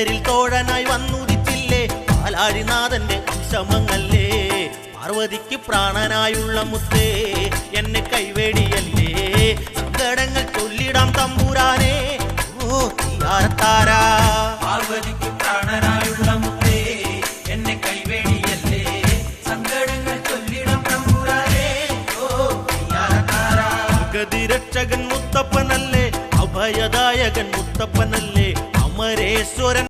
മലരിൽ തോഴനായി വന്നുദിച്ചില്ലേ പാലാഴിനാഥന്റെ ശമങ്ങല്ലേ പാർവതിക്ക് പ്രാണനായുള്ള മുത്തേ എന്നെ കൈവേടിയല്ലേ സങ്കടങ്ങൾ ചൊല്ലിടാം തമ്പുരാനെ ഓ തീയാരത്താരാ പാർവതിക്ക് പ്രാണനായുള്ള മുത്തേ എന്നെ കൈവേടിയല്ലേ സങ്കടങ്ങൾ ചൊല്ലിടാം തമ്പുരാനെ ഓ തീയാരത്താരാ ഗതിരക്ഷകൻ മുത്തപ്പനല്ലേ അഭയദായകൻ മുത്തപ്പനല്ലേ അമരേശ്വരൻ